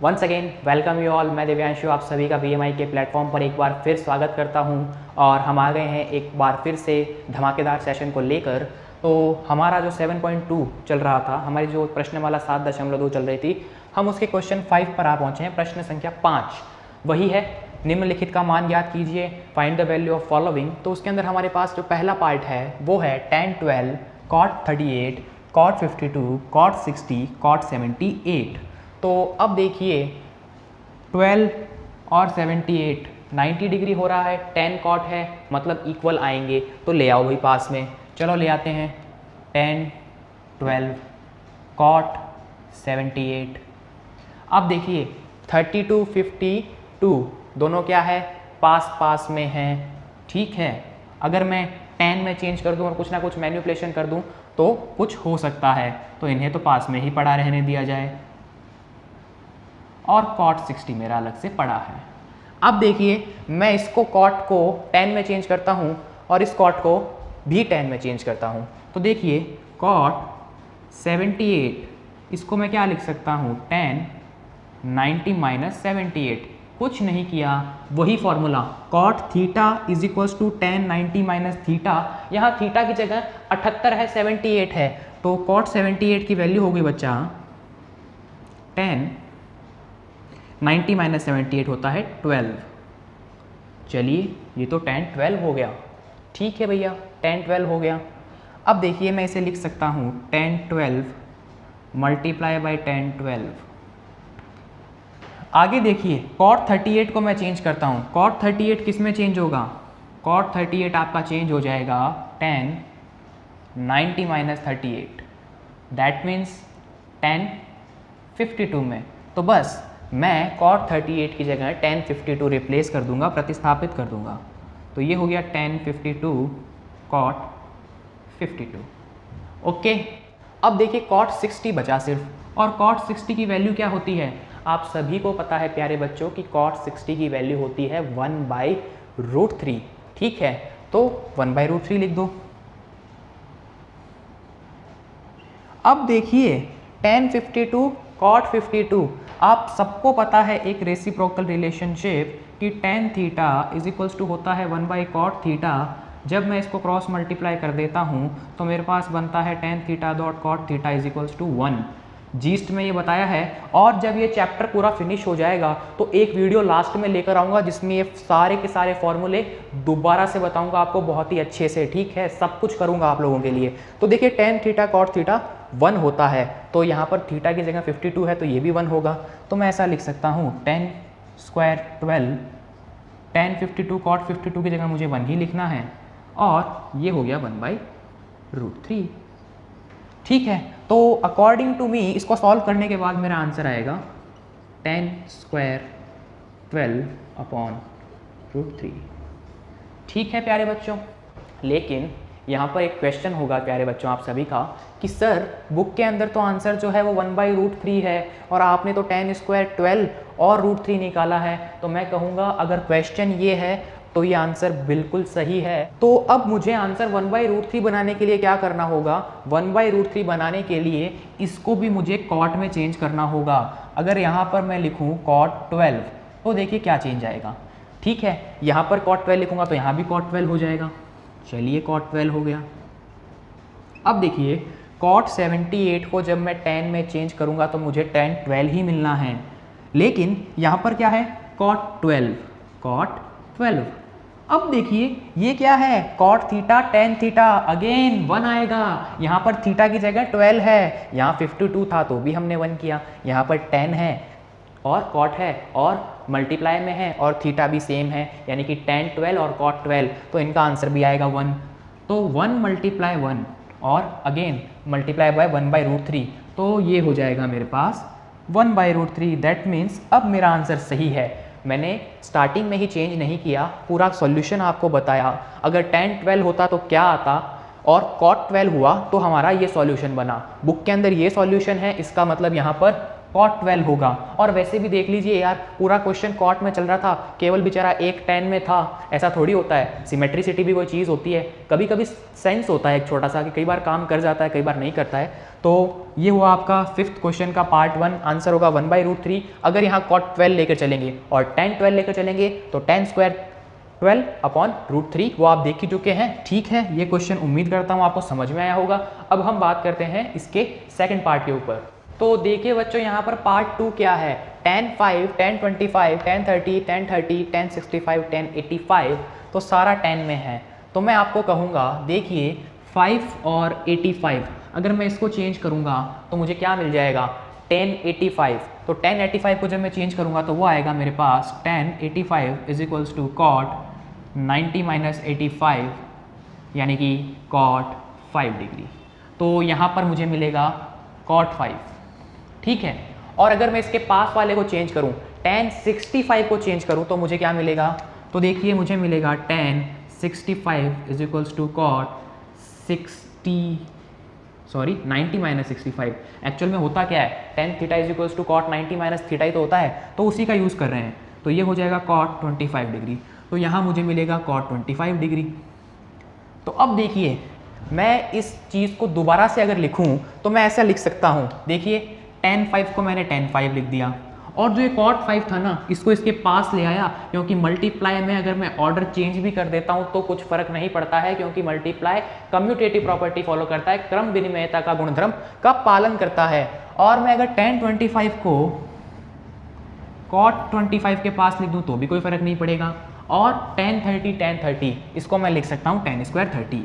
Once again welcome you all. मैं दिव्यांशु आप सभी का BMI के प्लेटफॉर्म पर एक बार फिर स्वागत करता हूं और हम आ गए हैं एक बार फिर से धमाकेदार सेशन को लेकर। तो हमारा जो 7.2 चल रहा था, हमारी जो प्रश्नमाला 7.2 चल रही थी, हम उसके क्वेश्चन 5 पर आ पहुँचे हैं। प्रश्न संख्या 5 वही है, निम्नलिखित का मान ज्ञात कीजिए, find the value of following. तो उसके अंदर हमारे पास जो पहला पार्ट है वो है tan 12, cot 38, cot 52, cot 60, cot 78। तो अब देखिए 12 और 78 90 डिग्री हो रहा है, 10 cot है मतलब इक्वल आएंगे, तो ले आओ भाई पास में। चलो ले आते हैं 10, 12, cot 78। अब देखिए 32, 52 दोनों क्या है, पास पास में हैं, ठीक है। अगर मैं 10 में चेंज कर दूं और कुछ ना कुछ मैनिपुलेशन कर दूं तो कुछ हो सकता है, तो इन्हें तो पास में ही पड़ा रहने दिया जाए। और cot 60 मेरा अलग से पड़ा है। अब देखिए मैं इसको cot को 10 में चेंज करता हूं और इस cot को भी 10 में चेंज करता हूं। तो देखिए cot 78 इसको मैं क्या लिख सकता हूं, 10 90 माइनस 78। कुछ नहीं किया, वही formula cot theta is equals to 10 90 minus theta. यहाँ थीटा की जगह 78 है, 78 है, तो cot 78 की वैल्यू हो गई बच्चा 10 90 माइनस 78 होता है 12। चलिए ये तो tan 12 हो गया, ठीक है भैया, tan 12 हो गया। अब देखिए मैं इसे लिख सकता हूँ tan 12 मल्टीप्लाई बाई tan 12। आगे देखिए cot 38 को मैं चेंज करता हूँ। cot 38 किस में चेंज होगा, cot 38 आपका चेंज हो जाएगा tan 90 minus 38, that means tan 52 में। तो बस मैं cot 38 की जगह tan 52 रिप्लेस कर दूंगा, प्रतिस्थापित कर दूंगा। तो ये हो गया tan 52 cot 52। ओके, अब देखिए cot 60 बचा सिर्फ, और cot 60 की वैल्यू क्या होती है, आप सभी को पता है प्यारे बच्चों कि cot 60 की वैल्यू होती है 1/√3, ठीक है। तो 1/√3 लिख दो। अब देखिए tan 52 cot 52, आप सबको पता है एक रेसिप्रोकल रिलेशनशिप कि tan theta is equals to होता है 1/cot थीटा। जब मैं इसको क्रॉस मल्टीप्लाई कर देता हूँ तो मेरे पास बनता है tan theta dot cot theta is equals to 1। Gist में ये बताया है, और जब ये चैप्टर पूरा फिनिश हो जाएगा तो एक वीडियो लास्ट में लेकर आऊँगा जिसमें ये सारे के सारे फॉर्मूले दोबारा से बताऊँगा आपको बहुत ही अच्छे से, ठीक है। सब कुछ करूँगा आप लोगों के लिए। तो देखिए tan थीटा cot थीटा 1 होता है, तो यहाँ पर थीटा की जगह 52 है तो ये भी 1 होगा। तो मैं ऐसा लिख सकता हूँ 10 स्क्वायर 12, tan 52 cot 52 की जगह मुझे 1 ही लिखना है, और ये हो गया 1/√3, ठीक है। तो अकॉर्डिंग टू मी इसको सॉल्व करने के बाद मेरा आंसर आएगा 10 स्क्वायर 12/√3, ठीक है प्यारे बच्चों। लेकिन यहाँ पर एक क्वेश्चन होगा प्यारे बच्चों आप सभी का कि सर बुक के अंदर तो आंसर जो है वो 1/√3 है और आपने तो tan स्क्वायर 12 और √3 निकाला है। तो मैं कहूँगा अगर क्वेश्चन ये है तो ये आंसर बिल्कुल सही है। तो अब मुझे आंसर 1/√3 बनाने के लिए क्या करना होगा, 1/√3 बनाने के लिए इसको भी मुझे cot में चेंज करना होगा। अगर यहाँ पर मैं लिखूँ cot 12 तो देखिए क्या चेंज आएगा, ठीक है। यहाँ पर cot 12 लिखूँगा तो यहाँ भी cot 12 हो जाएगा। चलिए cot 12 हो गया। अब देखिए cot 78 को जब मैं tan में चेंज करूँगा तो मुझे tan 12 ही मिलना है, लेकिन यहाँ पर क्या है cot 12। अब देखिए ये क्या है, cot theta tan theta, again 1 आएगा। यहाँ पर थीटा की जगह 12 है, यहाँ 52 था तो भी हमने 1 किया, यहाँ पर tan है और cot है और मल्टीप्लाई में है और थीटा भी सेम है, यानी कि tan 12 और cot 12, तो इनका आंसर भी आएगा 1। तो 1 × 1 और अगेन मल्टीप्लाई बाय 1/√3, तो ये हो जाएगा मेरे पास 1/√3। दैट मीन्स अब मेरा आंसर सही है। मैंने स्टार्टिंग में ही चेंज नहीं किया, पूरा सॉल्यूशन आपको बताया। अगर tan 12 होता तो क्या आता और cot 12 हुआ तो हमारा ये सॉल्यूशन बना। बुक के अंदर ये सॉल्यूशन है, इसका मतलब यहाँ पर कॉट 12 होगा। और वैसे भी देख लीजिए यार, पूरा क्वेश्चन कॉट में चल रहा था, केवल बेचारा एक tan में था। ऐसा थोड़ी होता है, सिमेट्रिसिटी भी कोई चीज़ होती है, कभी कभी सेंस होता है एक छोटा सा कि कई बार काम कर जाता है, कई बार नहीं करता है। तो ये हुआ आपका 5th क्वेश्चन का पार्ट 1, आंसर होगा 1/√3। अगर यहाँ कॉट 12 लेकर चलेंगे और tan 12 लेकर चलेंगे तो tan स्क्वायर 12/√3 वो आप देख ही चुके हैं। ठीक है, ये क्वेश्चन उम्मीद करता हूँ आपको समझ में आया होगा। अब हम बात करते हैं इसके सेकंड पार्ट के ऊपर। तो देखिए बच्चों, यहाँ पर पार्ट 2 क्या है, tan 5, tan 25, tan 30, tan 30, tan 65, tan 85, तो सारा tan में है। तो मैं आपको कहूँगा, देखिए 5 और 85, अगर मैं इसको चेंज करूँगा तो मुझे क्या मिल जाएगा, tan 85। तो tan 85 को जब मैं चेंज करूँगा तो वो आएगा मेरे पास tan 85 is equals to cot 90 - 85, यानी कि cot 5 डिग्री। तो यहाँ पर मुझे मिलेगा cot 5, ठीक है। और अगर मैं इसके पास वाले को चेंज करूँ, tan 65 को चेंज करूँ तो मुझे क्या मिलेगा, तो देखिए मुझे मिलेगा tan 65 is equals to cot 90 - 65। Actual में होता क्या है, tan theta is equals to cot 90 - theta ही तो होता है, तो उसी का यूज़ कर रहे हैं। तो ये हो जाएगा cot 25 डिग्री, तो यहाँ मुझे मिलेगा cot 25 डिग्री। तो अब देखिए, मैं इस चीज़ को दोबारा से अगर लिखूँ तो मैं ऐसा लिख सकता हूँ, देखिए tan 5 को मैंने tan 5 लिख दिया, और जो ये cot 5 था ना, इसको इसके पास ले आया, क्योंकि मल्टीप्लाई में अगर मैं ऑर्डर चेंज भी कर देता हूँ तो कुछ फर्क नहीं पड़ता है, क्योंकि मल्टीप्लाई कम्यूटेटिव प्रॉपर्टी फॉलो करता है, क्रम विनिमयता का गुणधर्म का पालन करता है। और मैं अगर tan 25 को cot 25 के पास लिख दूँ तो भी कोई फर्क नहीं पड़ेगा। और tan 30 इसको मैं लिख सकता हूँ tan स्क्वायर 30।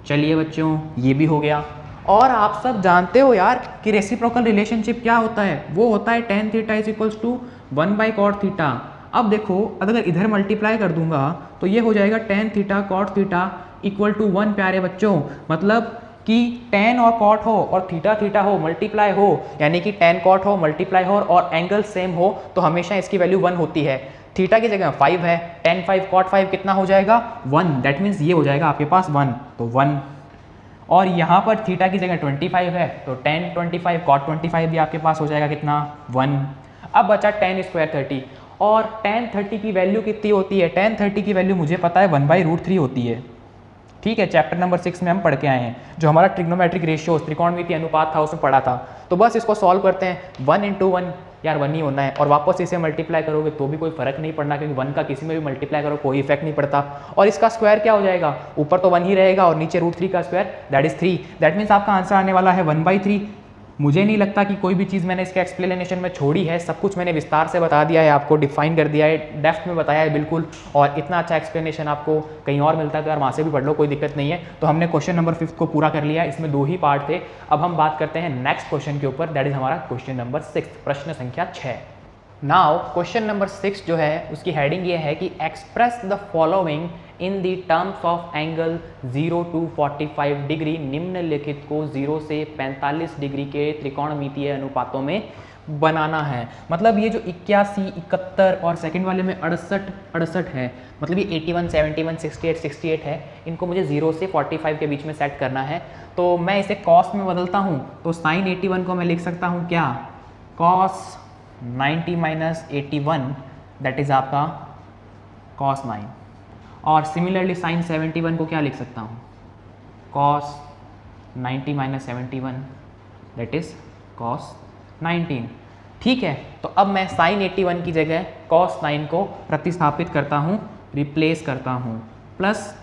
चलिए बच्चों, ये भी हो गया। और आप सब जानते हो यार कि रेसिप्रोकल रिलेशनशिप क्या होता है, वो होता है tan theta is equals to 1/cot theta. अब देखो, अगर इधर मल्टीप्लाई कर दूंगा तो ये हो जाएगा tan theta cot theta equal to 1। प्यारे बच्चों, मतलब कि tan और cot हो और थीटा थीटा हो, मल्टीप्लाई हो, यानी कि tan cot हो, मल्टीप्लाई हो और एंगल सेम हो, तो हमेशा इसकी वैल्यू 1 होती है। थीटा की जगह 5 है, tan 5 cot 5 कितना हो जाएगा, 1। दैट मीन्स ये हो जाएगा आपके पास 1, तो 1। और यहाँ पर थीटा की जगह 25 है, तो tan 25 cot 25 भी आपके पास हो जाएगा कितना, 1। अब बचा tan स्क्वायर 30, और tan 30 की वैल्यू कितनी होती है, tan 30 की वैल्यू मुझे पता है 1/√3 होती है। ठीक है, चैप्टर नंबर 6 में हम पढ़ के आए हैं, जो हमारा ट्रिग्नोमेट्रिक रेशियो त्रिकोणमितीय अनुपात था उसमें पढ़ा था। तो बस इसको सॉल्व करते हैं, 1 × 1 यार 1 ही होना है, और वापस इसे मल्टीप्लाई करोगे तो भी कोई फर्क नहीं पड़ना, क्योंकि 1 का किसी में भी मल्टीप्लाई करो कोई इफेक्ट नहीं पड़ता। और इसका स्क्वायर क्या हो जाएगा, ऊपर तो 1 ही रहेगा और नीचे √3 का square, that is 3। That means आपका आंसर आने वाला है 1/3। मुझे नहीं लगता कि कोई भी चीज़ मैंने इसके एक्सप्लेनेशन में छोड़ी है, सब कुछ मैंने विस्तार से बता दिया है, आपको डिफाइन कर दिया है, डेप्थ में बताया है बिल्कुल। और इतना अच्छा एक्सप्लेनेशन आपको कहीं और मिलता है तो यार वहाँ से भी पढ़ लो, कोई दिक्कत नहीं है। तो हमने क्वेश्चन नंबर 5 को पूरा कर लिया, इसमें 2 ही पार्ट थे। अब हम बात करते हैं नेक्स्ट क्वेश्चन के ऊपर, दैट इज हमारा क्वेश्चन नंबर 6, प्रश्न संख्या 6। नाउ क्वेश्चन नंबर 6 जो है उसकी हेडिंग ये है कि express the following in the terms of angle 0 to 45 degree. निम्नलिखित को 0 से 45 डिग्री के त्रिकोणमितीय अनुपातों में बनाना है। मतलब ये जो 81, 71 और सेकंड वाले में 68 है, मतलब ये 81, 71, 68 है, इनको मुझे 0 से 45 के बीच में सेट करना है। तो मैं इसे कॉस में बदलता हूँ, तो sin 81 को मैं लिख सकता हूँ क्या, cos 90 - 81, दैट इज आपका cos 9। और सिमिलरली sin 71 को क्या लिख सकता हूँ, cos 90 - 71, दैट इज cos 19। ठीक है, तो अब मैं sin 81 की जगह cos 9 को प्रतिस्थापित करता हूँ, रिप्लेस करता हूँ, प्लस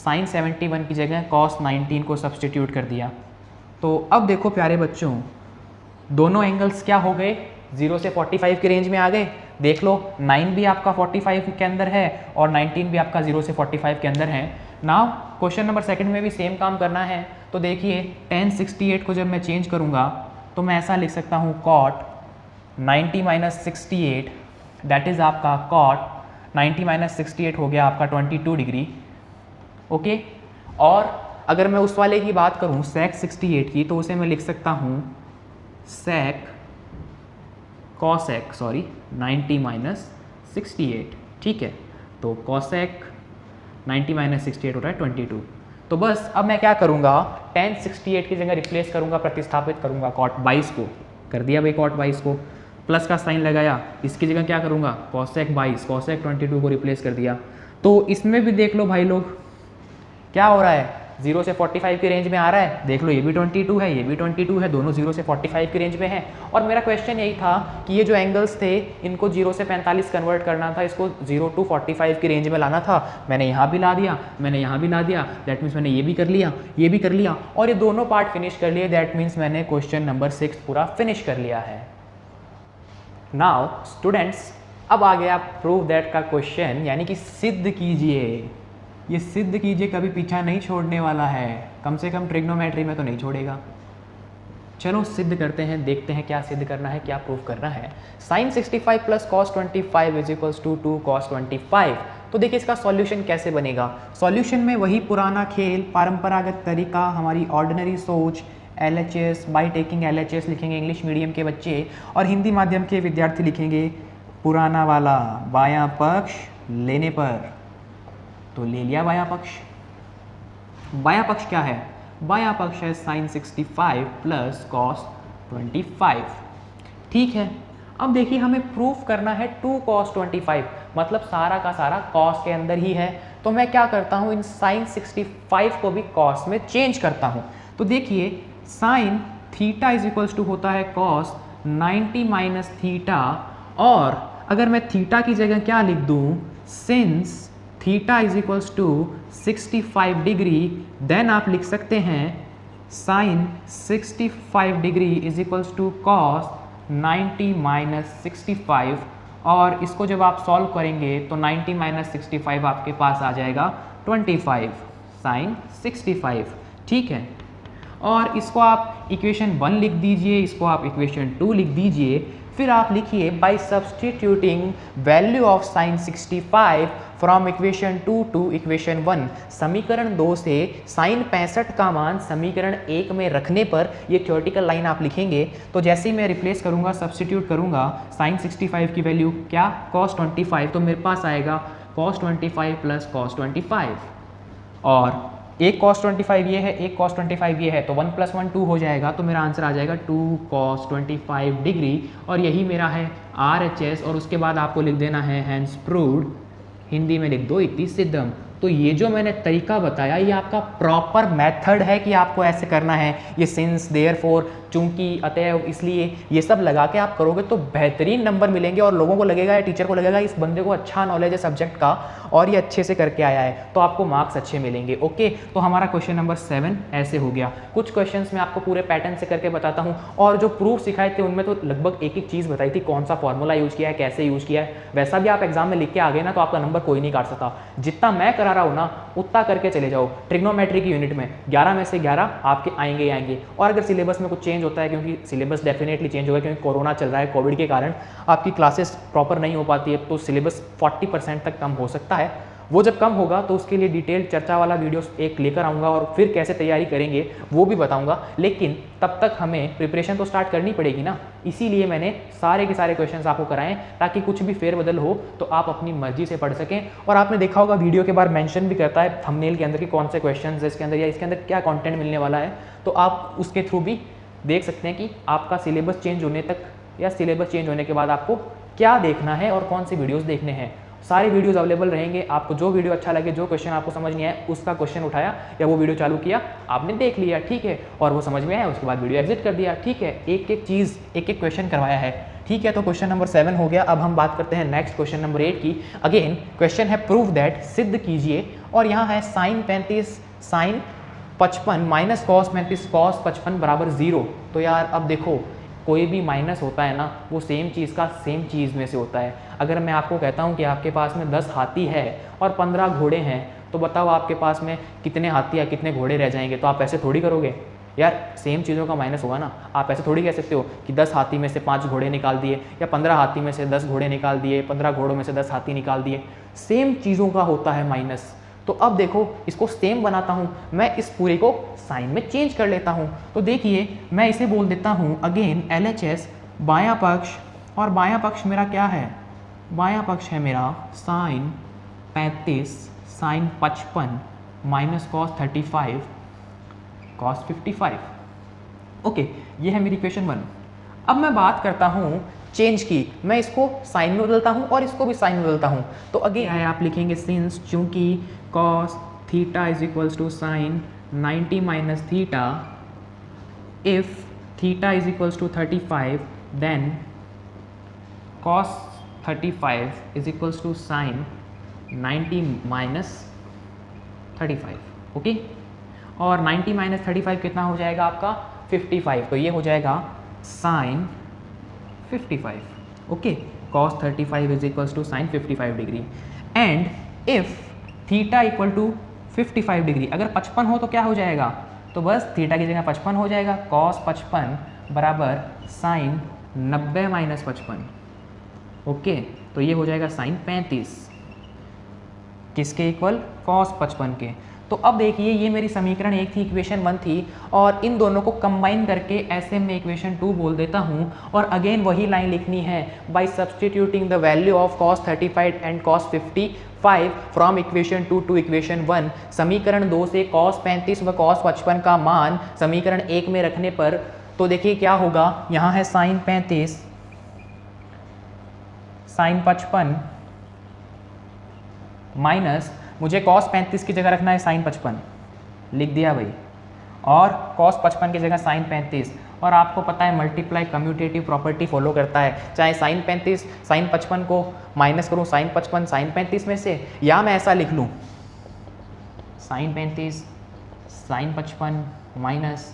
sin 71 की जगह cos 19 को सब्सटीट्यूट कर दिया। तो अब देखो प्यारे बच्चों, दोनों एंगल्स क्या हो गए, 0 से 45 के रेंज में आ गए। देख लो 9 भी आपका 45 के अंदर है और 19 भी आपका 0 से 45 के अंदर है। नाउ क्वेश्चन नंबर 2 में भी सेम काम करना है। तो देखिए tan 68 को जब मैं चेंज करूँगा तो मैं ऐसा लिख सकता हूँ cot 90 - 68, दैट इज़ आपका cot 90 - 68 हो गया आपका 22 डिग्री। ओके, और अगर मैं उस वाले की बात करूँ sec 68 की, तो उसे मैं लिख सकता हूँ sec cosec 90 - 68। ठीक है, तो cosec 90 - 68 हो रहा है 22। तो बस अब मैं क्या करूँगा, tan 68 की जगह रिप्लेस करूँगा, प्रतिस्थापित करूँगा cot 22 को, कर दिया बाई कॉट 22 को, प्लस का साइन लगाया, इसकी जगह क्या करूँगा कॉसेक 22, कॉसेक 22 को रिप्लेस कर दिया। तो इसमें भी देख लो भाई लोग क्या हो रहा है, 0 से 45 की रेंज में आ रहा है। देख लो ये भी 22 है, ये भी 22 है, दोनों 0 से 45 की रेंज में है। और मेरा क्वेश्चन यही था कि ये जो एंगल्स थे इनको 0 से 45 कन्वर्ट करना था, इसको 0 to 45 की रेंज में लाना था। मैंने यहाँ भी ला दिया, मैंने यहाँ भी ला दिया, दैट मीन्स मैंने ये भी कर लिया, ये भी कर लिया और ये दोनों पार्ट फिनिश कर लिए। दैट मीन्स मैंने क्वेश्चन नंबर 6 पूरा फिनिश कर लिया है। नाउ स्टूडेंट्स, अब आ गया प्रूव दैट का क्वेश्चन, यानी कि सिद्ध कीजिए। ये सिद्ध कीजिए कभी पीछा नहीं छोड़ने वाला है, कम से कम ट्रिग्नोमेट्री में तो नहीं छोड़ेगा। चलो सिद्ध करते हैं, देखते हैं क्या सिद्ध करना है, क्या प्रूव करना है। Sine 65 plus cos 25 is equals to 2 cos 25। तो देखिए इसका सॉल्यूशन कैसे बनेगा। सॉल्यूशन में वही पुराना खेल, परंपरागत तरीका, हमारी ऑर्डिनरी सोच, LHS बाई टेकिंग LHS लिखेंगे इंग्लिश मीडियम के बच्चे, और हिंदी माध्यम के विद्यार्थी लिखेंगे पुराना वाला बायां पक्ष लेने पर। तो ले लिया बायां पक्ष। बायां पक्ष क्या है, बायां पक्ष है साइन 65 प्लस कॉस 25। ठीक है, अब देखिए हमें प्रूफ करना है 2 कॉस 25, मतलब सारा का सारा कॉस के अंदर ही है। तो मैं क्या करता हूँ, इन साइन 65 को भी कॉस में चेंज करता हूँ। तो देखिए sine theta is equals to होता है कॉस 90 माइनस थीटा, और अगर मैं थीटा की जगह क्या लिख दूँ, since theta is equals to 65 degree, then आप लिख सकते हैं sine 65 degree is equals to cos 90 minus 65, और इसको जब आप सॉल्व करेंगे तो 90 माइनस 65 आपके पास आ जाएगा 25 साइन 65। ठीक है, और इसको आप इक्वेशन 1 लिख दीजिए, इसको आप इक्वेशन 2 लिख दीजिए। फिर आप लिखिए by substituting value of sine 65 from equation 2 to equation 1। समीकरण 2 से साइन 65 का मान समीकरण 1 में रखने पर ये थ्योरेटिकल लाइन आप लिखेंगे। तो जैसे ही मैं रिप्लेस करूंगा, सब्सटीट्यूट करूंगा साइन 65 की वैल्यू क्या कॉस 25, तो मेरे पास आएगा कॉस 25 प्लस कॉस 25, और एक कॉस 25 ये है, एक कॉस 25 ये है, तो 1 + 1 2 हो जाएगा। तो मेरा आंसर आ जाएगा 2 कॉस 25 डिग्री, और यही मेरा है RHS। और उसके बाद आपको लिख देना है हैंस प्रूव्ड, हिंदी में लिख दो इति सिद्धम। तो ये जो मैंने तरीका बताया ये आपका प्रॉपर मेथड है कि आपको ऐसे करना है। ये सिंस, देयरफॉर, चूंकि, अतएव, इसलिए ये सब लगा के आप करोगे तो बेहतरीन नंबर मिलेंगे, और लोगों को लगेगा या टीचर को लगेगा इस बंदे को अच्छा नॉलेज है सब्जेक्ट का और ये अच्छे से करके आया है, तो आपको मार्क्स अच्छे मिलेंगे। ओके, तो हमारा क्वेश्चन नंबर 7 ऐसे हो गया। कुछ क्वेश्चंस मैं आपको पूरे पैटर्न से करके बताता हूँ, और जो प्रूफ सिखाए थे उनमें तो लगभग एक एक चीज़ बताई थी, कौन सा फॉर्मूला यूज़ किया है, कैसे यूज़ किया है। वैसा भी आप एग्जाम में लिख के आ गए ना तो आपका नंबर कोई नहीं काट सकता। जितना मैं करा रहा हूँ ना उतना करके चले जाओ। ट्रिग्नोमेट्री की यूनिट में 11 में से 11 आपके आएंगे ही आएंगे। और अगर सिलेबस में कुछ चेंज होता है, क्योंकि सिलेबस डेफिनेटली चेंज होगा, क्योंकि कोरोना चल रहा है, कोविड के कारण आपकी क्लासेस प्रॉपर नहीं हो पाती है, तो सिलेबस 40% तक कम हो सकता है। वो जब कम होगा तो उसके लिए डिटेल चर्चा वाला वीडियोस एक लेकर आऊँगा, और फिर कैसे तैयारी करेंगे वो भी बताऊँगा। लेकिन तब तक हमें प्रिपरेशन तो स्टार्ट करनी पड़ेगी ना, इसीलिए मैंने सारे के सारे क्वेश्चंस आपको कराएं, ताकि कुछ भी फेरबदल हो तो आप अपनी मर्जी से पढ़ सकें। और आपने देखा होगा वीडियो के बाद मेंशन भी करता है थंबनेल के अंदर कि कौन से क्वेश्चंस है इसके अंदर, या इसके अंदर क्या कंटेंट मिलने वाला है, तो आप उसके थ्रू भी देख सकते हैं कि आपका सिलेबस चेंज होने तक या सिलेबस चेंज होने के बाद आपको क्या देखना है और कौन से वीडियोज़ देखने हैं। सारे वीडियोस अवेलेबल रहेंगे। आपको जो वीडियो अच्छा लगे, जो क्वेश्चन आपको समझ नहीं आया, उसका क्वेश्चन उठाया या वो वीडियो चालू किया, आपने देख लिया, ठीक है, और वो समझ में आया, उसके बाद वीडियो एग्जिट कर दिया, ठीक है। एक एक चीज़, एक एक क्वेश्चन करवाया है, ठीक है। तो क्वेश्चन नंबर 7 हो गया। अब हम बात करते हैं नेक्स्ट क्वेश्चन नंबर 8 की। अगेन क्वेश्चन है प्रूव दैट, सिद्ध कीजिए, और यहाँ है sine 35 sine 55 minus cos 35 cos 55 बराबर 0। तो यार अब देखो, कोई भी माइनस होता है ना, वो सेम चीज़ का सेम चीज़ में से होता है। अगर मैं आपको कहता हूँ कि आपके पास में 10 हाथी है और 15 घोड़े हैं, तो बताओ आपके पास में कितने हाथी या कितने घोड़े रह जाएंगे। तो आप ऐसे थोड़ी करोगे यार, सेम चीज़ों का माइनस होगा ना। आप ऐसे थोड़ी कह सकते हो कि 10 हाथी में से 5 घोड़े निकाल दिए, या 15 हाथी में से 10 घोड़े निकाल दिए, 15 घोड़ों में से 10 हाथी निकाल दिए। सेम चीज़ों का होता है माइनस। तो अब देखो, इसको सेम बनाता हूँ मैं, इस पूरे को साइन में चेंज कर लेता हूँ। तो देखिए मैं इसे बोल देता हूँ अगेन LHS बायां पक्ष, और बायां पक्ष मेरा क्या है, बायां पक्ष है मेरा sine 35 sine 55 minus cos 35 cos 55। Okay, ये है मेरी इक्वेशन 1। अब मैं बात करता हूँ चेंज की, मैं इसको साइन में बदलता हूँ और इसको भी साइन में बदलता हूँ। तो अगेन है आप लिखेंगे सिंस चूंकि cos theta is equals to sine 90 minus theta, if theta is equals to 35 then cos 35 is equals to sine 90 minus 35। Okay, और 90 माइनस 35 कितना हो जाएगा आपका 55, तो ये हो जाएगा sine 55। Okay, cos 35 is equals to sine 55 degree. And if theta equal to 55 degree, अगर 55 हो तो क्या हो जाएगा, तो बस थीटा की जगह 55 हो जाएगा, कॉस 55 बराबर साइन 90 माइनस 55। ओके, तो ये हो जाएगा साइन 35, किसके इक्वल, कॉस 55 के। तो अब देखिए ये मेरी समीकरण 1 थी, इक्वेशन 1 थी, और इन दोनों को कंबाइन करके ऐसे मैं इक्वेशन 2 बोल देता हूँ। और अगेन वही लाइन लिखनी है, by substituting the value of cos 35 and cos 55 from equation 2 to equation 1। समीकरण 2 से कॉस 35 व कॉस 55 का मान समीकरण 1 में रखने पर, तो देखिए क्या होगा, यहाँ है साइन 35 साइन 55 माइनस, मुझे कॉस 35 की जगह रखना है साइन 55, लिख दिया भाई, और कॉस 55 की जगह साइन 35। और आपको पता है मल्टीप्लाई कम्यूटेटिव प्रॉपर्टी फॉलो करता है, चाहे साइन 35 साइन 55 को माइनस करूँ साइन 55 साइन 35 में से, या मैं ऐसा लिख लूँ sine 35 sine 55 minus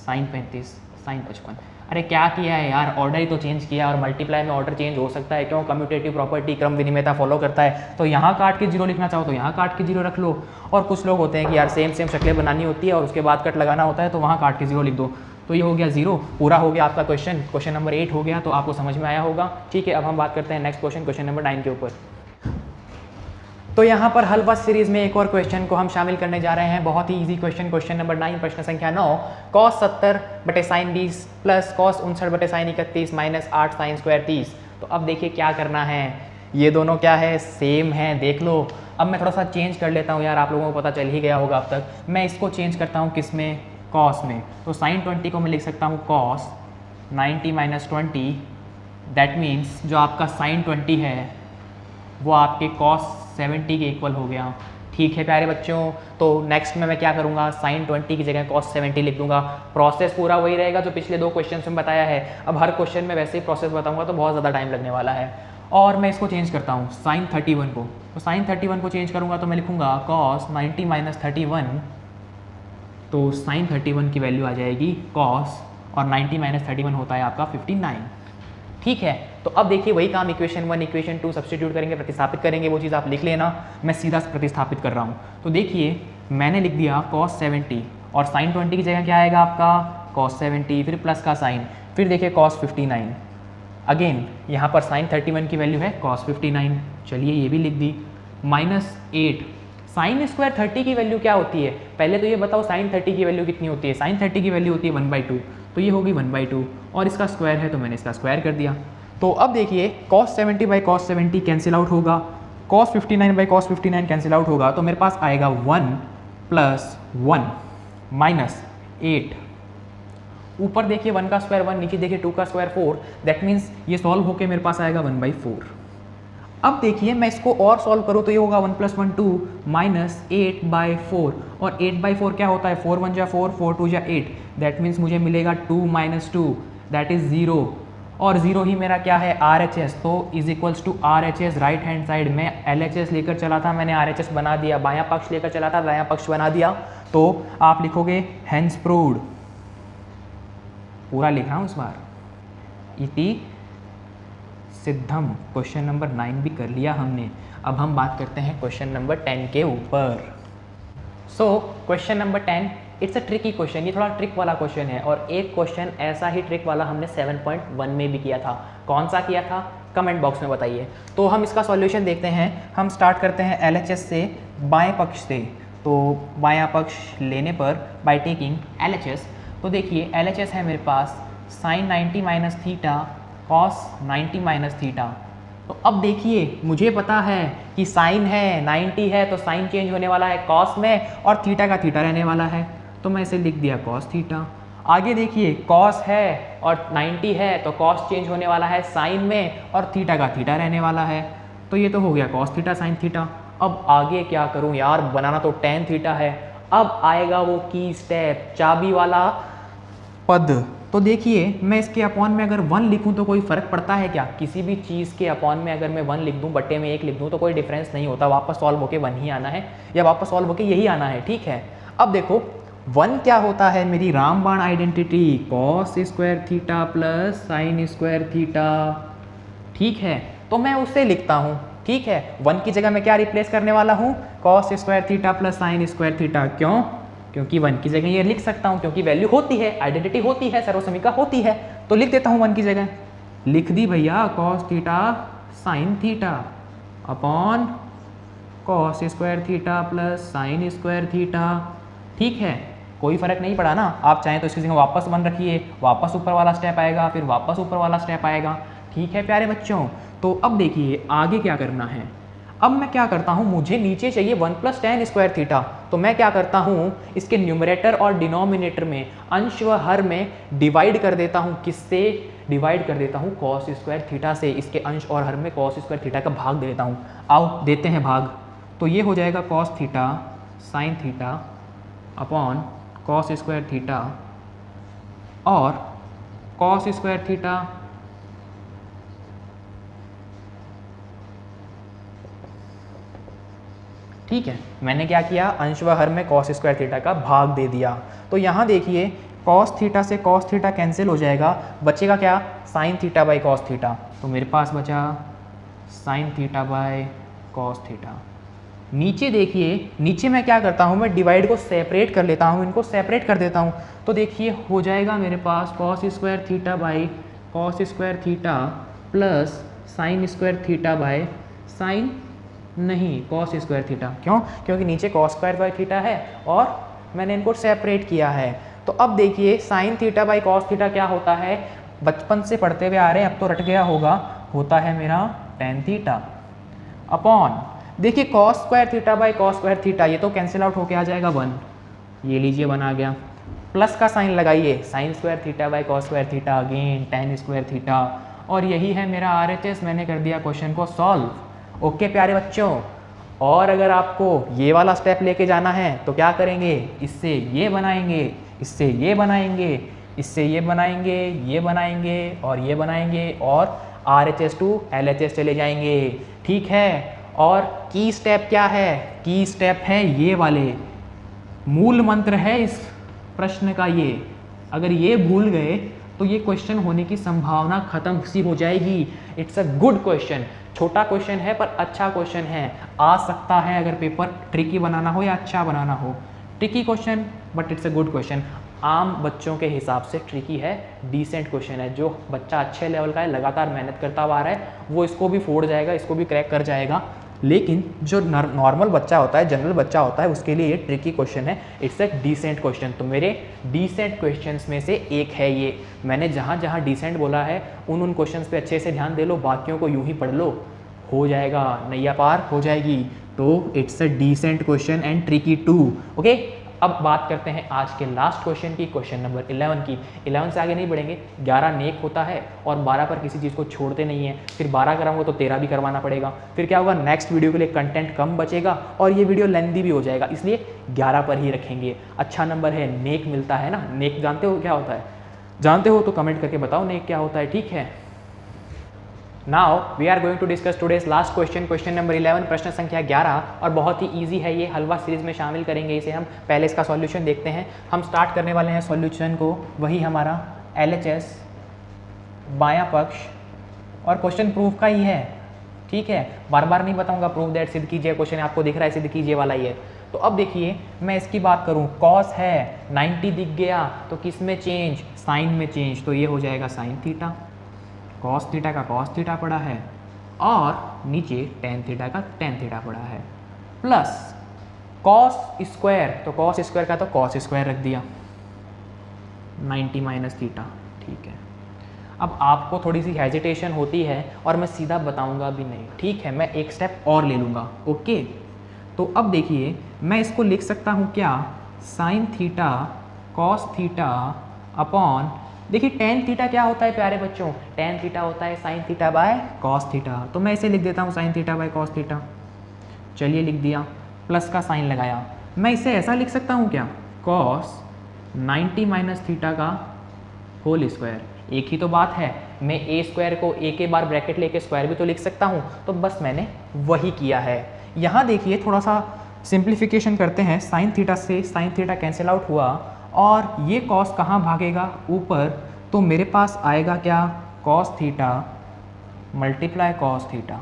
sine 35 sine 55। अरे क्या किया है यार, ऑर्डर ही तो चेंज किया, और मल्टीप्लाई में ऑर्डर चेंज हो सकता है, क्यों, कम्यूटेटिव प्रॉपर्टी क्रम विनिमयता फॉलो करता है। तो यहाँ काट के जीरो लिखना चाहो तो यहाँ काट के जीरो रख लो, और कुछ लोग होते हैं कि यार सेम शक्लें बनानी होती है और उसके बाद कट लगाना होता है, तो वहाँ काट के जीरो लिख दो। तो ये हो गया जीरो, पूरा हो गया आपका क्वेश्चन नंबर 8 हो गया, तो आपको समझ में आया होगा। ठीक है, अब हम बात करते हैं नेक्स्ट क्वेश्चन नंबर 9 के ऊपर। तो यहाँ पर हल बस सीरीज में एक और क्वेश्चन को हम शामिल करने जा रहे हैं, बहुत ही इजी क्वेश्चन नंबर 9, प्रश्न संख्या 9, कॉस 70 बटे साइन 20 प्लस कॉस 59 बटे साइन 31 माइनस 8 साइन स्क्वायर 30। तो अब देखिए क्या करना है, ये दोनों क्या है, सेम है, देख लो। अब मैं थोड़ा सा चेंज कर लेता हूँ यार, आप लोगों को पता चल ही गया होगा अब तक। मैं इसको चेंज करता हूँ किस में, कॉस में। तो साइन 20 को मैं लिख सकता हूँ कॉस 90 माइनस 20, दैट मीन्स जो आपका साइन 20 है वो आपके कॉस 70 के इक्वल हो गया। ठीक है प्यारे बच्चों, तो नेक्स्ट में मैं क्या करूँगा, साइन 20 की जगह कॉस 70 लिख दूंगा। प्रोसेस पूरा वही रहेगा जो पिछले 2 क्वेश्चन में बताया है। अब हर क्वेश्चन में वैसे ही प्रोसेस बताऊंगा तो बहुत ज़्यादा टाइम लगने वाला है। और मैं इसको चेंज करता हूँ साइन 31 को, तो साइन 31 को चेंज करूँगा तो मैं लिखूँगा कॉस 90 माइनस 31, तो साइन 31 की वैल्यू आ जाएगी कॉस, और 90 माइनस 31 होता है आपका 59। ठीक है, तो अब देखिए वही काम इक्वेशन 1 इक्वेशन 2 सब्स्टिट्यूट करेंगे, प्रतिस्थापित करेंगे, वो चीज़ आप लिख लेना, मैं सीधा प्रतिस्थापित कर रहा हूँ। तो देखिए मैंने लिख दिया cos 70, और साइन 20 की जगह क्या आएगा आपका cos 70, फिर प्लस का साइन, फिर देखिए cos 59, अगेन यहाँ पर साइन 31 की वैल्यू है cos 59, चलिए ये भी लिख दी, माइनस 8 साइन स्क्वायर 30 की वैल्यू क्या होती है, पहले तो ये बताओ साइन 30 की वैल्यू कितनी होती है। साइन 30 की वैल्यू होती है 1/2, तो ये होगी 1/2, और इसका स्क्वायर है तो मैंने इसका स्क्वायर कर दिया। तो अब देखिए cos 70 by cos 70 cancel out होगा, cos 59 by cos 59 cancel out होगा, तो मेरे पास आएगा 1 प्लस 1 माइनस 8, ऊपर देखिए 1 का स्क्वायर 1, नीचे देखिए 2 का स्क्वायर 4, दैट मीन्स ये सॉल्व होके मेरे पास आएगा 1/4। अब देखिए मैं इसको और सॉल्व करूँ तो ये होगा 1 + 1 2 माइनस 8/4, और 8/4 क्या होता है, 4 1 जा 4, 4 2 जा 8, दैट मीन्स मुझे मिलेगा 2 - 2 दैट इज़ 0, और 0 ही मेरा क्या है RHS, तो is equals to RHS right hand side में LHS लेकर चला था, मैंने RHS बना दिया, बायां पक्ष लेकर चला था, दायां पक्ष बना दिया, तो आप लिखोगे हेंस प्रूव्ड, पूरा लिख रहा हूँ इस बार, इति सिद्धम। क्वेश्चन नंबर 9 भी कर लिया हमने। अब हम बात करते हैं क्वेश्चन नंबर 10 के ऊपर। So question number 10 it's a tricky question, ये थोड़ा ट्रिक वाला क्वेश्चन है, और एक क्वेश्चन ऐसा ही ट्रिक वाला हमने 7.1 में भी किया था। कौन सा किया था, कमेंट बॉक्स में बताइए। तो हम इसका सॉल्यूशन देखते हैं। हम स्टार्ट करते हैं LHS से, बाएं पक्ष से। तो बायां पक्ष लेने पर बाय टेकिंग LHS, तो देखिए LHS है मेरे पास sine 90 minus theta cos 90 minus theta. तो अब देखिए मुझे पता है कि साइन है 90 है तो साइन चेंज होने वाला है कॉस में, और थीटा का थीटा रहने वाला है, तो मैं इसे लिख दिया कॉस थीटा। आगे देखिए कॉस है और 90 है तो कॉस चेंज होने वाला है साइन में और थीटा का थीटा रहने वाला है। तो ये तो हो गया कॉस थीटा साइन थीटा। अब आगे क्या करूं यार, बनाना तो टेन थीटा है। अब आएगा वो की स्टेप, चाबी वाला पद। तो देखिए मैं इसके अपॉन में अगर 1 लिखूं तो कोई फ़र्क पड़ता है क्या? किसी भी चीज़ के अपॉन में अगर मैं 1 लिख दूं, बट्टे में 1 लिख दूं तो कोई डिफरेंस नहीं होता, वापस सॉल्व होके 1 ही आना है या वापस सॉल्व होके यही आना है, ठीक है। अब देखो 1 क्या होता है, मेरी रामबाण identity cos square theta plus sine square theta, ठीक है। तो मैं उससे लिखता हूँ, ठीक है। 1 की जगह मैं क्या रिप्लेस करने वाला हूँ, cos square theta plus sine square theta. क्यों? क्योंकि 1 की जगह ये लिख सकता हूँ, क्योंकि वैल्यू होती है, आइडेंटिटी होती है, सर्वसमीका होती है, तो लिख देता हूँ 1 की जगह। लिख दी भैया cos theta sine theta upon cos square theta plus sine square theta, ठीक है। कोई फर्क नहीं पड़ा ना। आप चाहें तो इसकी जगह वापस 1 रखिए, वापस ऊपर वाला स्टेप आएगा, फिर वापस ऊपर वाला स्टेप आएगा, ठीक है प्यारे बच्चों। तो अब देखिए आगे क्या करना है। अब मैं क्या करता हूँ, मुझे नीचे चाहिए 1 प्लस टेन स्क्वायर थीटा, तो मैं क्या करता हूँ, इसके न्यूमरेटर और डिनोमिनेटर में अंश व हर में डिवाइड कर देता हूँ। किससे डिवाइड कर देता हूँ? कॉस स्क्वायर थीटा से। इसके अंश और हर में कॉस स्क्वायर थीटा का भाग दे देता हूँ। आओ देते हैं भाग। तो ये हो जाएगा cos theta sine theta upon cos square theta और कॉस स्क्वायर थीटा ठीक है। मैंने क्या किया, अंश व हर में कॉस स्क्वायर थीटा का भाग दे दिया। तो यहाँ देखिए कॉस थीटा से कॉस थीटा कैंसिल हो जाएगा, बचेगा क्या, sine theta by cos theta. तो मेरे पास बचा sine theta by cos theta. नीचे देखिए, नीचे मैं क्या करता हूँ, मैं डिवाइड को सेपरेट कर लेता हूँ, इनको सेपरेट कर देता हूँ। तो देखिए हो जाएगा मेरे पास cos square theta by cos square theta plus sine square theta by sine नहीं कॉस स्क्वायर थीटा। क्यों? क्योंकि नीचे कॉस स्क्वायर बाई थीटा है और मैंने इनको सेपरेट किया है। तो अब देखिए sine theta by cos theta क्या होता है, बचपन से पढ़ते हुए आ रहे हैं, अब तो रट गया होगा, होता है मेरा टेन थीटा अपॉन देखिए cos square theta by cos square theta, ये तो कैंसिल आउट होके आ जाएगा 1, ये लीजिए 1 आ गया। प्लस का साइन लगाइए, sign square theta by cos square theta again ten square theta, और यही है मेरा RHS। मैंने कर दिया क्वेश्चन को सॉल्व। ओके प्यारे बच्चों, और अगर आपको ये वाला स्टेप लेके जाना है तो क्या करेंगे, इससे ये बनाएंगे, इससे ये बनाएंगे, इससे ये बनाएंगे, ये बनाएंगे और ये बनाएंगे और RHS टू LHS चले जाएंगे, ठीक है। और की स्टेप क्या है, की स्टेप है ये वाले, मूल मंत्र है इस प्रश्न का ये। अगर ये भूल गए तो ये क्वेश्चन होने की संभावना खत्म सी हो जाएगी। इट्स अ गुड क्वेश्चन, छोटा क्वेश्चन है पर अच्छा क्वेश्चन है, आ सकता है अगर पेपर ट्रिकी बनाना हो या अच्छा बनाना हो। Tricky question but it's a good question, आम बच्चों के हिसाब से ट्रिकी है, डिसेंट क्वेश्चन है। जो बच्चा अच्छे लेवल का है, लगातार मेहनत करता हुआ आ रहा है, वो इसको भी फोड़ जाएगा, इसको भी क्रैक कर जाएगा। लेकिन जो नॉर्मल बच्चा होता है, जनरल बच्चा होता है, उसके लिए ये ट्रिकी क्वेश्चन है। It's a decent question. तो मेरे डिसेंट क्वेश्चंस में से एक है ये। मैंने जहाँ जहाँ डिसेंट बोला है उन क्वेश्चंस पे अच्छे से ध्यान दे लो, बाकियों को यूं ही पढ़ लो, हो जाएगा, नैया पार हो जाएगी। तो it's a decent question and tricky too. Okay, अब बात करते हैं आज के लास्ट क्वेश्चन की, क्वेश्चन नंबर 11 की। 11 से आगे नहीं बढ़ेंगे, 11 नेक होता है और 12 पर किसी चीज़ को छोड़ते नहीं है। फिर 12 कराऊंगा तो 13 भी करवाना पड़ेगा, फिर क्या होगा, नेक्स्ट वीडियो के लिए कंटेंट कम बचेगा और ये वीडियो लेंथी भी हो जाएगा, इसलिए 11 पर ही रखेंगे। अच्छा नंबर है, नेक मिलता है ना। नेक जानते हो क्या होता है? जानते हो तो कमेंट करके बताओ नेक क्या होता है, ठीक है। Now we are going to discuss today's last question, question number 11, प्रश्न संख्या 11, और बहुत ही इजी है ये, हलवा सीरीज में शामिल करेंगे इसे हम। पहले इसका सॉल्यूशन देखते हैं। हम स्टार्ट करने वाले हैं सॉल्यूशन को, वही हमारा LHS बायां पक्ष, और क्वेश्चन प्रूफ का ही है, ठीक है। बार बार नहीं बताऊंगा, प्रूफ दैट सिद्ध कीजिए, क्वेश्चन आपको दिख रहा है सिद्ध कीजिए वाला ही है। तो अब देखिए मैं इसकी बात करूं, कॉस है, 90 दिख गया तो किस में चेंज, साइन में चेंज, तो ये हो जाएगा साइन थीटा। कॉस थीटा का कॉस थीटा पड़ा है और नीचे टेन थीटा का टेन थीटा पड़ा है, प्लस कॉस स्क्वायर, तो कॉस स्क्वायर का तो कॉस स्क्वायर रख दिया, 90 माइनस थीटा, ठीक है। अब आपको थोड़ी सी हेजिटेशन होती है और मैं सीधा बताऊंगा भी नहीं, ठीक है, मैं एक स्टेप और ले लूँगा, ओके। तो अब देखिए मैं इसको लिख सकता हूँ क्या, sine theta cos theta upon, देखिए टेन थीटा क्या होता है प्यारे बच्चों, टेन थीटा होता है sine theta by cos theta. तो मैं इसे लिख देता हूँ sine theta by cos theta. चलिए लिख दिया, प्लस का साइन लगाया। मैं इसे ऐसा लिख सकता हूँ क्या, कॉस 90 माइनस थीटा का होल स्क्वायर। एक ही तो बात है, मैं ए स्क्वायर को ए के बार ब्रैकेट लेके स्क्वायर भी तो लिख सकता हूँ, तो बस मैंने वही किया है। यहाँ देखिए थोड़ा सा सिंप्लीफिकेशन करते हैं, साइन थीटा से साइन थीटा कैंसिल आउट हुआ और ये कॉस कहाँ भागेगा ऊपर, तो मेरे पास आएगा क्या, cos theta multiply cos theta,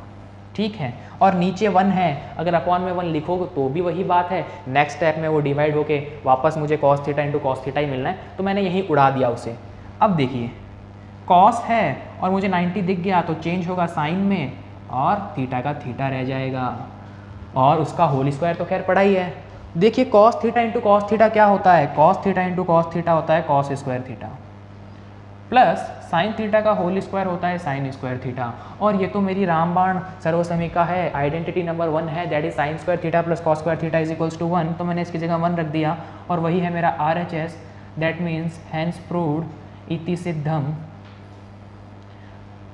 ठीक है। और नीचे 1 है, अगर अपॉन में 1 लिखोगे तो भी वही बात है, नेक्स्ट स्टेप में वो डिवाइड होके वापस मुझे cos theta into cos theta ही मिलना है, तो मैंने यहीं उड़ा दिया उसे। अब देखिए कॉस है और मुझे 90 दिख गया तो चेंज होगा साइन में और थीटा का थीटा रह जाएगा और उसका होल स्क्वायर तो खैर पड़ा ही है। देखिए cos theta into cos theta क्या होता है, cos theta into cos theta होता है cos square theta, plus sine theta का होल स्क्वायर होता है साइन स्क्वायर थीटा। और ये तो मेरी रामबाण सर्वसमीका है, आइडेंटिटी नंबर 1 है, that is sine square theta plus cos square theta is equals to 1। तो मैंने इसकी जगह 1 रख दिया और वही है मेरा RHS, that means hence proved इति सिद्धम।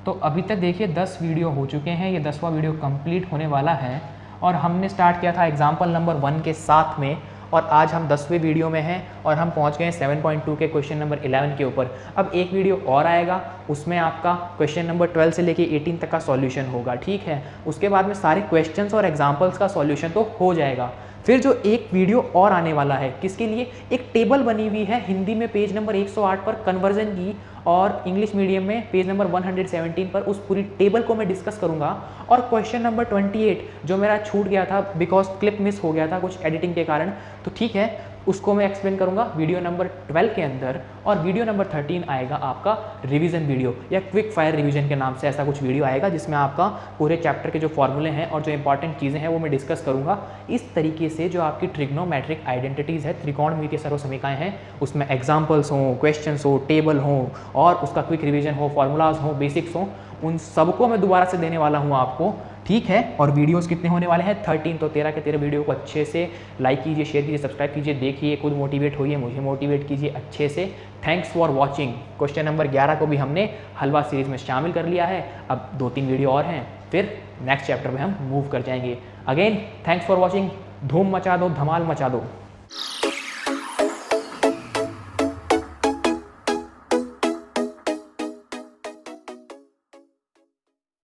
तो अभी तक देखिए 10 वीडियो हो चुके हैं, ये 10वां वीडियो कंप्लीट होने वाला है और हमने स्टार्ट किया था एग्जाम्पल नंबर 1 के साथ में और आज हम 10वें वीडियो में हैं और हम पहुंच गए हैं 7.2 के क्वेश्चन नंबर 11 के ऊपर। अब एक वीडियो और आएगा, उसमें आपका क्वेश्चन नंबर 12 से लेके 18 तक का सॉल्यूशन होगा, ठीक है। उसके बाद में सारे क्वेश्चंस और एग्जाम्पल्स का सॉल्यूशन तो हो जाएगा। फिर जो एक वीडियो और आने वाला है, किसके लिए, एक टेबल बनी हुई है हिंदी में पेज नंबर 108 पर कन्वर्जन की और इंग्लिश मीडियम में पेज नंबर 117 पर, उस पूरी टेबल को मैं डिस्कस करूंगा। और क्वेश्चन नंबर 28 जो मेरा छूट गया था बिकॉज क्लिप मिस हो गया था कुछ एडिटिंग के कारण, तो ठीक है उसको मैं एक्सप्लेन करूंगा वीडियो नंबर 12 के अंदर। और वीडियो नंबर 13 आएगा आपका रिवीजन वीडियो या क्विक फायर रिवीजन के नाम से ऐसा कुछ वीडियो आएगा, जिसमें आपका पूरे चैप्टर के जो फॉर्मूले हैं और जो इंपॉर्टेंट चीज़ें हैं वो मैं डिस्कस करूंगा। इस तरीके से जो आपकी ट्रिग्नोमेट्रिक आइडेंटिटीज़ है, त्रिकोणमिति के सर्वसमीकाएं हैं, उसमें एग्जाम्पल्स हों, क्वेश्चंस हो, टेबल हों और उसका क्विक रिवीजन हो, फॉर्मूलाज हो, बेसिक्स हो, उन सबको मैं दोबारा से देने वाला हूँ आपको, ठीक है। और वीडियोस कितने होने वाले हैं, 13, तो 13 के 13 वीडियो को अच्छे से लाइक कीजिए, शेयर कीजिए, सब्सक्राइब कीजिए, देखिए, खुद मोटिवेट होइए, मुझे मोटिवेट कीजिए अच्छे से। Thanks for watching. Question number 11 को भी हमने हलवा सीरीज में शामिल कर लिया है, अब 2-3 वीडियो और हैं, फिर नेक्स्ट चैप्टर में हम मूव कर जाएंगे। Again thanks for watching. धूम मचा दो, धमाल मचा दो।